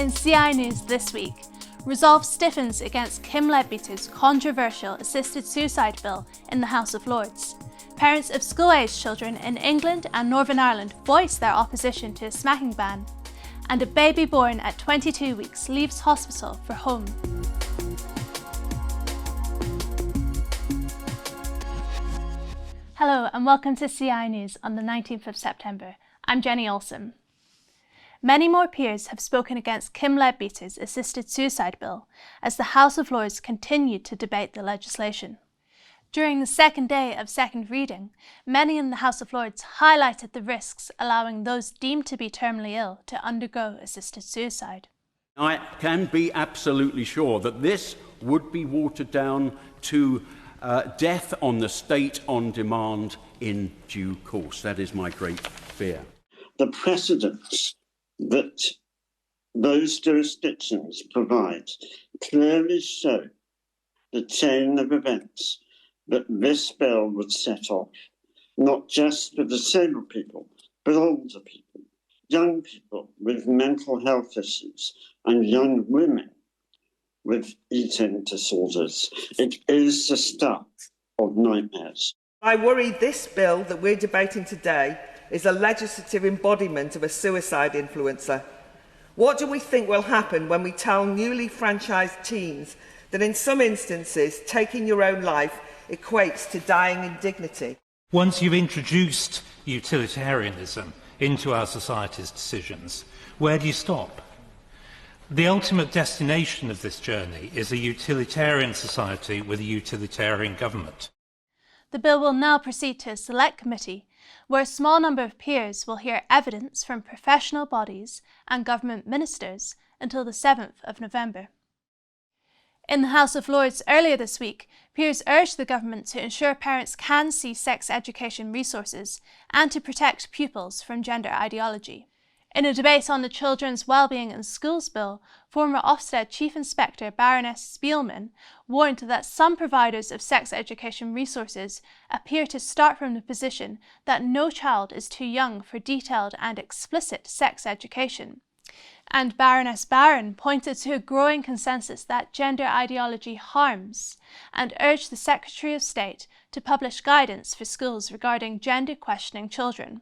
In CI News this week, resolve stiffens against Kim Leadbeater's controversial assisted suicide bill in the House of Lords. Parents of school-aged children in England and Northern Ireland voice their opposition to a smacking ban. And a baby born at 22 weeks leaves hospital for home. Hello and welcome to CI News on the 19th of September. I'm Jenny Olson. Many more peers have spoken against Kim Leadbeater's assisted suicide bill as the House of Lords continued to debate the legislation. During the second day of second reading, many in the House of Lords highlighted the risks allowing those deemed to be terminally ill to undergo assisted suicide. I can be absolutely sure that this would be watered down to death on the state on demand in due course. That is my great fear. The precedents that those jurisdictions provide clearly show the chain of events that this bill would set off, not just for disabled people, but older people, young people with mental health issues, and young women with eating disorders. It is the stuff of nightmares. I worry this bill that we're debating today is a legislative embodiment of a suicide influencer. What do we think will happen when we tell newly franchised teens that in some instances taking your own life equates to dying in dignity? Once you've introduced utilitarianism into our society's decisions, where do you stop? The ultimate destination of this journey is a utilitarian society with a utilitarian government. The bill will now proceed to a select committee, where a small number of peers will hear evidence from professional bodies and government ministers until the 7th of November. In the House of Lords earlier this week, peers urged the government to ensure parents can see sex education resources and to protect pupils from gender ideology. In a debate on the Children's Wellbeing in Schools Bill, former Ofsted Chief Inspector Baroness Spielman warned that some providers of sex education resources appear to start from the position that no child is too young for detailed and explicit sex education. And Baroness Barron pointed to a growing consensus that gender ideology harms and urged the Secretary of State to publish guidance for schools regarding gender questioning children.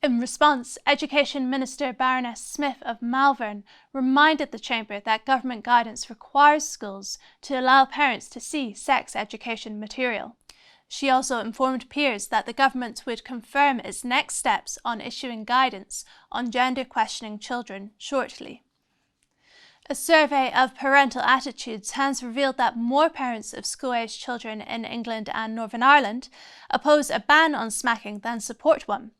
In response, Education Minister Baroness Smith of Malvern reminded the Chamber that government guidance requires schools to allow parents to see sex education material. She also informed peers that the government would confirm its next steps on issuing guidance on gender questioning children shortly. A survey of parental attitudes has revealed that more parents of school-aged children in England and Northern Ireland oppose a ban on smacking than support one.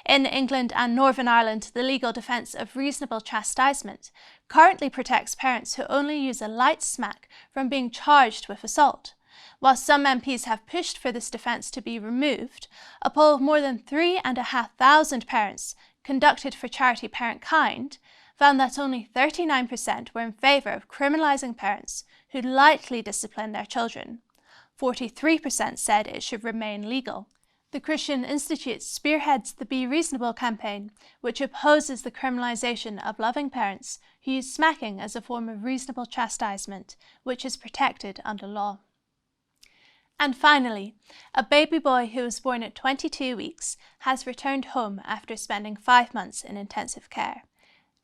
In England and Northern Ireland, the legal defence of reasonable chastisement currently protects parents who only use a light smack from being charged with assault. While some MPs have pushed for this defence to be removed, a poll of more than 3,500 parents conducted for charity Parentkind found that only 39% were in favour of criminalising parents who lightly discipline their children. 43% said it should remain legal. The Christian Institute spearheads the Be Reasonable campaign, which opposes the criminalisation of loving parents who use smacking as a form of reasonable chastisement, which is protected under law. And finally, a baby boy who was born at 22 weeks has returned home after spending 5 months in intensive care.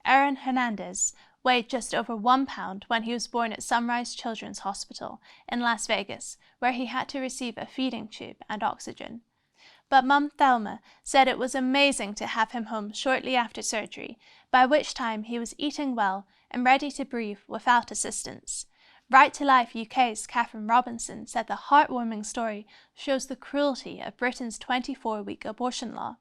Aaron Hernandez weighed just over 1 pound when he was born at Sunrise Children's Hospital in Las Vegas, where he had to receive a feeding tube and oxygen. But Mum Thelma said it was amazing to have him home shortly after surgery, by which time he was eating well and ready to breathe without assistance. Right to Life UK's Catherine Robinson said the heartwarming story shows the cruelty of Britain's 24-week abortion law.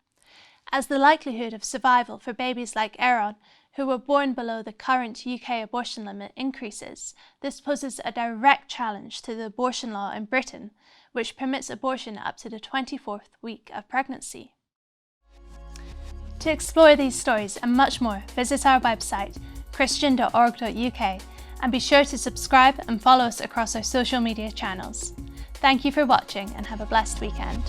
As the likelihood of survival for babies like Aaron, who were born below the current UK abortion limit, increases, this poses a direct challenge to the abortion law in Britain, which permits abortion up to the 24th week of pregnancy. To explore these stories and much more, visit our website christian.org.uk and be sure to subscribe and follow us across our social media channels. Thank you for watching and have a blessed weekend.